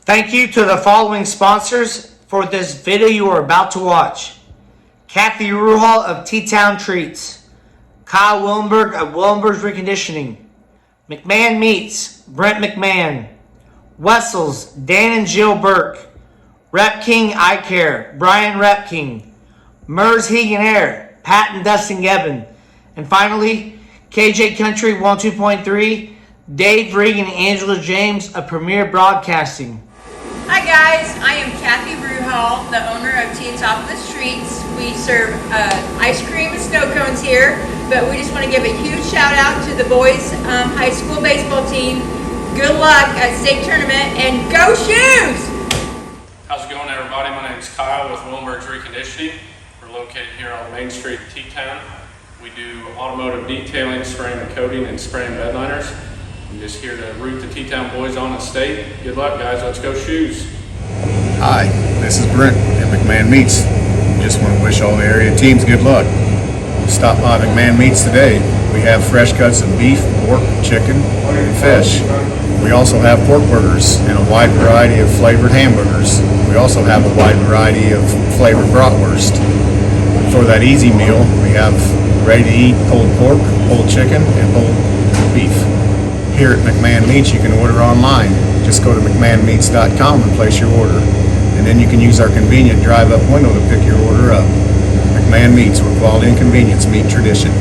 Thank you to the following sponsors for this video you are about to watch. Kathy Ruhal of T-Town Treats, Kyle Willenberg of Willenberg's Reconditioning, McMahon Meats, Brent McMahon, Wessels, Dan and Jill Burke, Rep King Eye Care, Brian Rep King, Mers Hegan Air, Pat and Dustin Gebben, and finally, KJ Country 102.3, Dave Regan and Angela James of Premier Broadcasting. Hi guys, I am Kathy Ruhal, the owner of Tea and Top of the Streets. We serve ice cream and snow cones here, but we just want to give a huge shout out to the boys high school baseball team. Good luck at state tournament and go Shoes! How's it going, everybody? My name is Kyle with Willenberg's Reconditioning. We're located here on Main Street, T-Town. We do automotive detailing, spraying and coating, and spraying bed liners. I'm just here to root the T-Town boys on at state. Good luck, guys. Let's go Shoes. Hi, this is Brent at McMahon Meats. Just want to wish all the area teams good luck. Stop by McMahon Meats today. We have fresh cuts of beef, pork, chicken, and fish. We also have pork burgers and a wide variety of flavored hamburgers. We also have a wide variety of flavored bratwurst. For that easy meal, we have ready-to-eat pulled pork, pulled chicken, and pulled beef. Here at McMahon Meats, you can order online. Just go to McMahonMeats.com and place your order. And then you can use our convenient drive-up window to pick your order up. McMahon Meats, where quality and convenience meet tradition.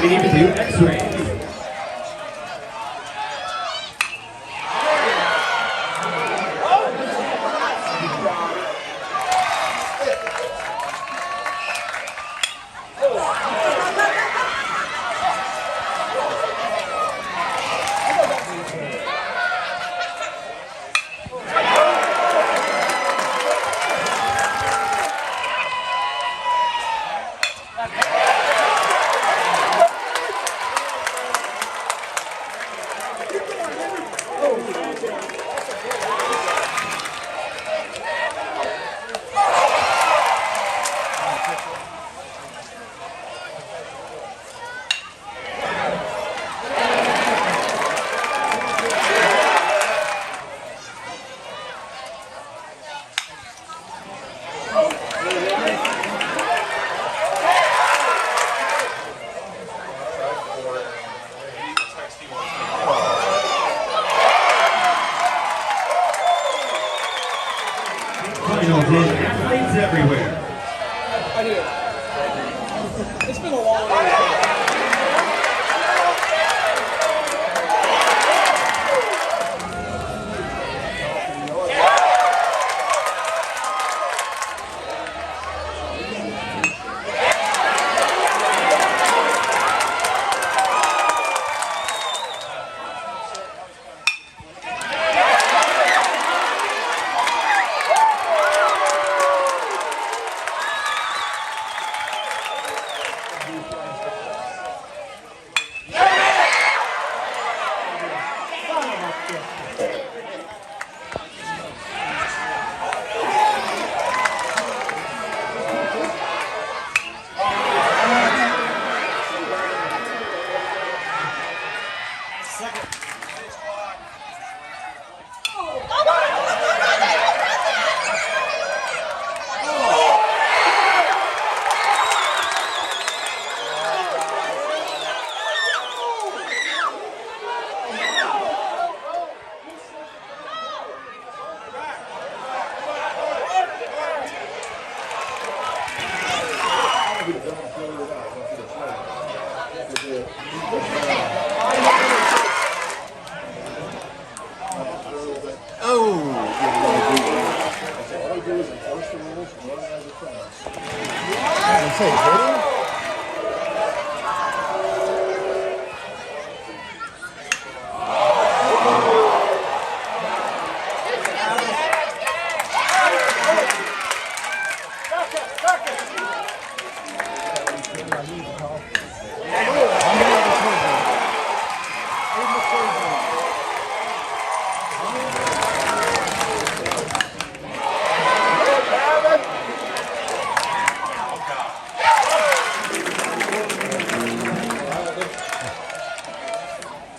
team to X-ray. Finals in athletes everywhere. It's been a long way.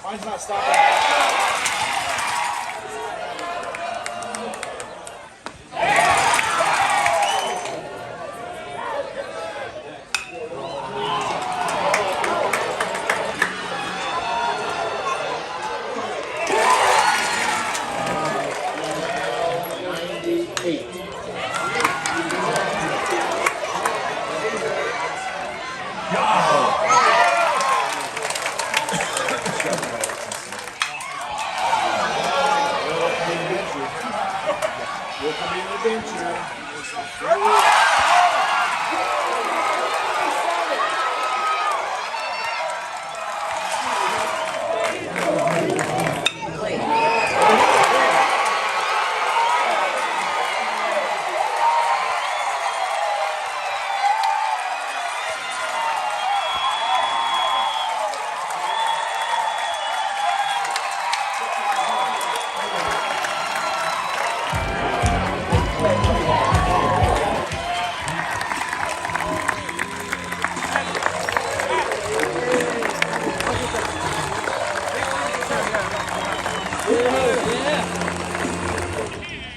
Mine's not stopping.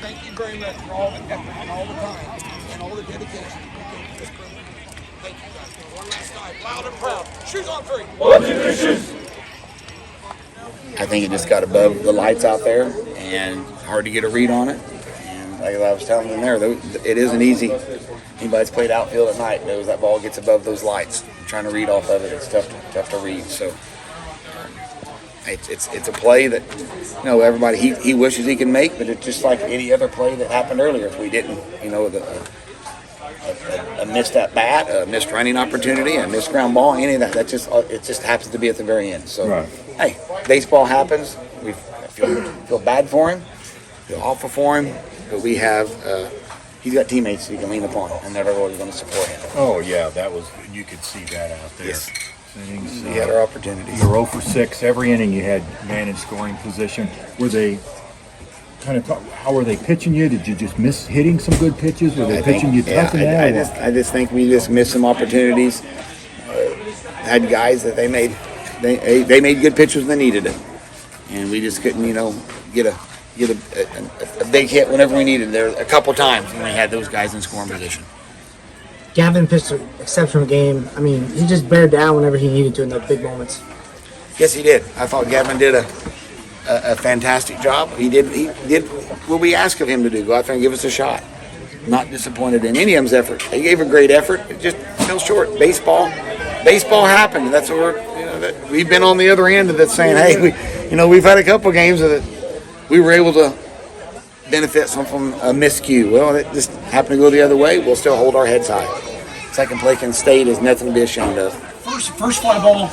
Thank you very much for all the effort and all the time and all the dedication. Thank you guys. One last time, loud and proud. Shoes on three. I think it just got above the lights out there and hard to get a read on it. And like I was telling them there, it isn't easy. Anybody that's played outfield at night knows that ball gets above those lights. Trying to read off of it, it's tough to read. So it's a play that everybody he wishes he can make, but it's just like any other play that happened earlier. If we didn't, a missed at bat, a missed running opportunity, a missed ground ball, any of that. It just happens to be at the very end. So, Right. Hey, baseball happens. We feel bad for him, feel awful for him, but we have he's got teammates he can lean upon, and they're always going to support him. Oh, yeah, you could see that out there. Yes. Innings, We had our opportunities. You're 0 for 6. Every inning you had man in scoring position. Were they how were they pitching you? Did you just miss hitting some good pitches? Were they pitching you tough in there? I just think we just missed some opportunities. Had guys that they made good pitches when they needed it, and we just couldn't get a big hit whenever we needed. There a couple times when we had those guys in scoring position. Gavin pitched an exceptional game. I mean, he just bared down whenever he needed to in the big moments. Yes, he did. I thought Gavin did a fantastic job. He did what we asked of him to do. Go out there and give us a shot. Not disappointed in any of his effort. He gave a great effort. It just fell short. Baseball happened. That's what we've been on the other end of it, saying, hey, we've had a couple games that we were able to benefit from a miscue. Well, it just happened to go the other way. We'll still hold our heads high. Second place in state is nothing to be ashamed of. First fly ball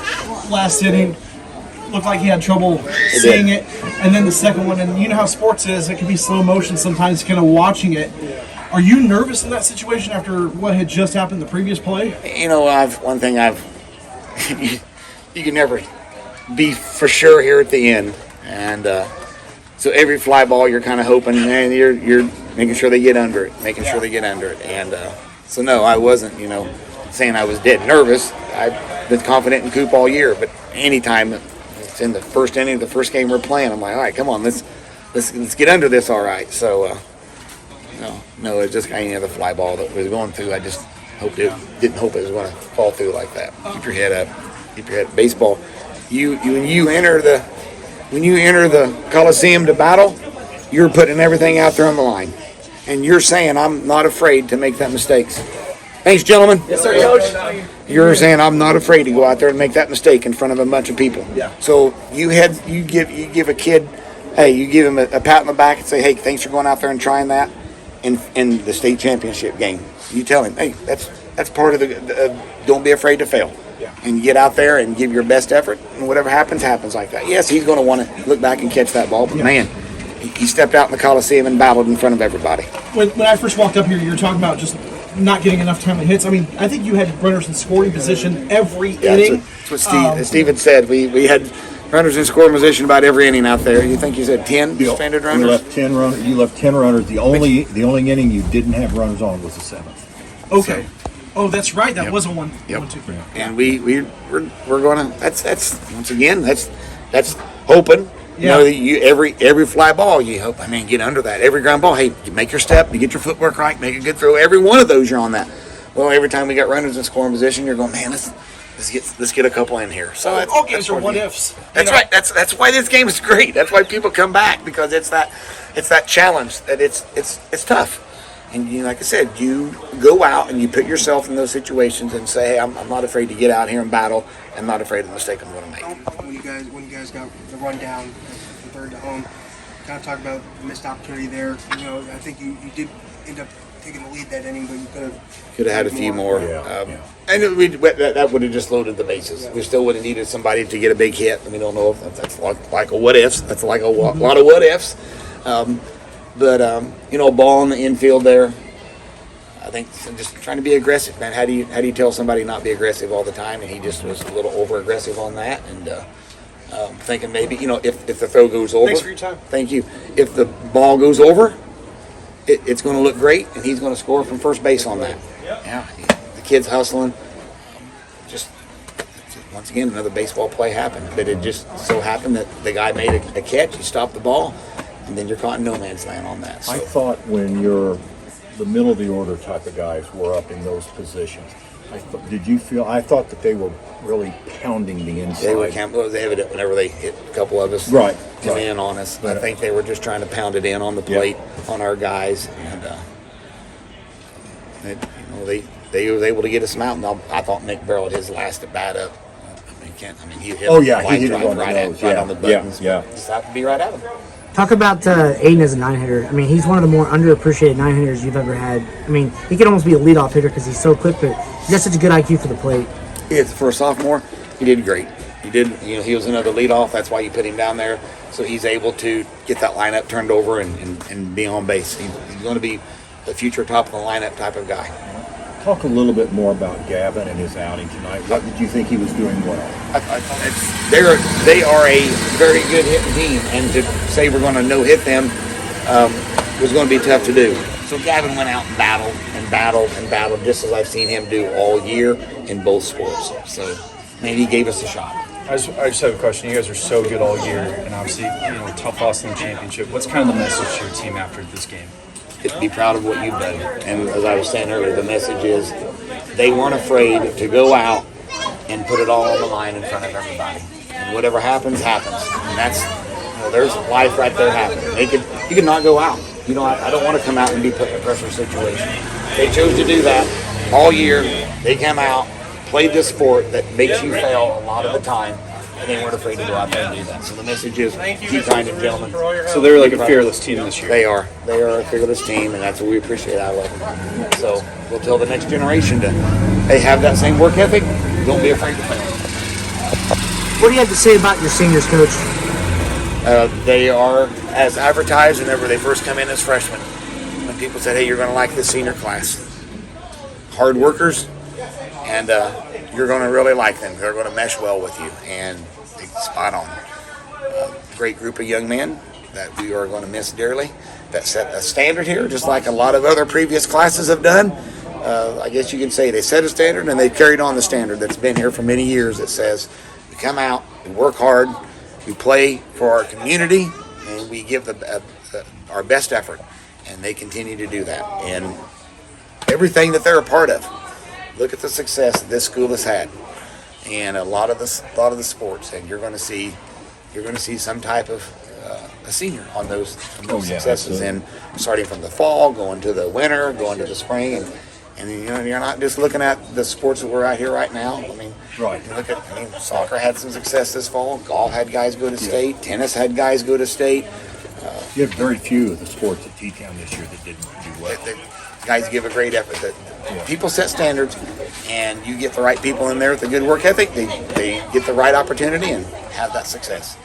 last inning looked like he had trouble seeing it, and then the second one, and you know how sports is, it can be slow motion sometimes, kind of watching it. Are you nervous in that situation after what had just happened the previous play? You can never be for sure here at the end, and so every fly ball you're kind of hoping, and you're making sure they get under it, and so no, I wasn't saying I was dead nervous. I've been confident in Coop all year, but anytime it's in the first inning, the first game we're playing, I'm like, all right, come on, let's get under this, all right. So no, it's just any other fly ball that was going through. I just didn't hope it was going to fall through like that. Keep your head up. Keep your head. Baseball, when you enter the Coliseum to battle, you're putting everything out there on the line, and you're saying, I'm not afraid to make that mistakes. Thanks, gentlemen. Yes, sir, Coach. You're saying I'm not afraid to go out there and make that mistake in front of a bunch of people. Yeah. So you give a kid, you give him a pat on the back and say, hey, thanks for going out there and trying that in the state championship game. You tell him, hey, that's part of the don't be afraid to fail. Yeah. And you get out there and give your best effort, and whatever happens like that. Yes, he's going to want to look back and catch that ball, but man, he stepped out in the Coliseum and battled in front of everybody. When I first walked up here, you were talking about just not getting enough timely hits. I mean, I think you had runners in scoring position every inning. That's what Steve had said. We had runners in scoring position about every inning out there. You think you said 10 stranded runners? You left 10 runners. You left 10 runners. The only inning you didn't have runners on was the 7th. Okay. Oh, that's right. That was a one. Yep. 1-2. And we're going to. That's once again. That's hoping. Yeah. Every fly ball, you hope, get under that. Every ground ball, hey, you make your step, you get your footwork right, make a good throw. Every one of those, you're on that. Well, every time we got runners in scoring position, you're going, man, let's get a couple in here. So all games are what ifs. That's right. That's why this game is great. That's why people come back, because it's that challenge that it's tough. And like I said, you go out and you put yourself in those situations and say, hey, I'm not afraid to get out here and battle. I'm not afraid of the mistake I'm going to make. When you guys got the rundown from third to home, kind of talk about the missed opportunity there. I think you did end up taking the lead that inning, but you could have had a few more. Yeah. And that would have just loaded the bases. We still would have needed somebody to get a big hit. We don't know if that's like a what ifs. That's like a lot of what ifs. But a ball in the infield there. I think just trying to be aggressive, man. How do you tell somebody not be aggressive all the time? And he just was a little over aggressive on that, and thinking maybe if the throw goes over. Thanks for your time. Thank you. If the ball goes over, it's going to look great, and he's going to score from first base on that. Yeah, the kid's hustling. Just once again, another baseball play happened, but it just so happened that the guy made a catch. He stopped the ball, and then you're caught in no man's land on that. So. I thought when the middle of the order type of guys were up in those positions, Did you feel? I thought that they were really pounding the inside. They were it was evident whenever they hit a couple of us, Right, come right. in on us. But, I think they were just trying to pound it in on the plate on our guys, and they was able to get us out. And I thought Nick Barrel at his last at bat up. He hit Oh, yeah, he line hit it drive on the right, nose. right Yeah, on the buttons. yeah. Just have to be right at him. Talk about Aiden as a 9-hitter. I mean, he's one of the more underappreciated 9-hitters you've ever had. I mean, he could almost be a leadoff hitter because he's so quick, but he has such a good IQ for the plate. For a sophomore, he did great. He was another leadoff. That's why you put him down there. So he's able to get that lineup turned over and be on base. He's going to be the future top of the lineup type of guy. Talk a little bit more about Gavin and his outing tonight. What did you think he was doing well? They are a very good hitting team, and to say we're going to no-hit them was going to be tough to do. So Gavin went out and battled, just as I've seen him do all year in both sports. So maybe he gave us a shot. I just have a question. You guys are so good all year, and obviously, tough loss in the championship. What's kind of the message to your team after this game? Be proud of what you've done. And as I was saying earlier, the message is they weren't afraid to go out and put it all on the line in front of everybody. And whatever happens, happens. And that's, there's life right there happening. You could not go out. I don't want to come out and be put in a pressure situation. They chose to do that all year. They came out, played this sport that makes you fail a lot of the time, and they weren't afraid to go out there and do that. So the message is, keep grinding, gentlemen. So they're like a fearless team this year. They are a fearless team, and that's what we appreciate out of them. So we'll tell the next generation to, hey, have that same work ethic. Don't be afraid to fail. What do you have to say about your seniors, Coach? They are as advertised whenever they first come in as freshmen. When people said, hey, you're going to like this senior class. Hard workers, and you're going to really like them. They're going to mesh well with you, and it's spot on. Great group of young men that we are going to miss dearly, that set a standard here, just like a lot of other previous classes have done. I guess you can say they set a standard, and they've carried on the standard that's been here for many years that says we come out, we work hard, we play for our community, and we give our best effort, and they continue to do that. And everything that they're a part of, look at the success that this school has had, and a lot of the sports, and you're going to see some type of a senior on those successes, and starting from the fall, going to the winter, going to the spring, and you're not just looking at the sports that we're out here right now. I mean, right. You look at, soccer had some success this fall. Golf had guys go to state. Tennis had guys go to state. You have very few of the sports at T-Town this year that didn't do well. Guys give a great effort. People set standards, and you get the right people in there with a good work ethic. They get the right opportunity and have that success.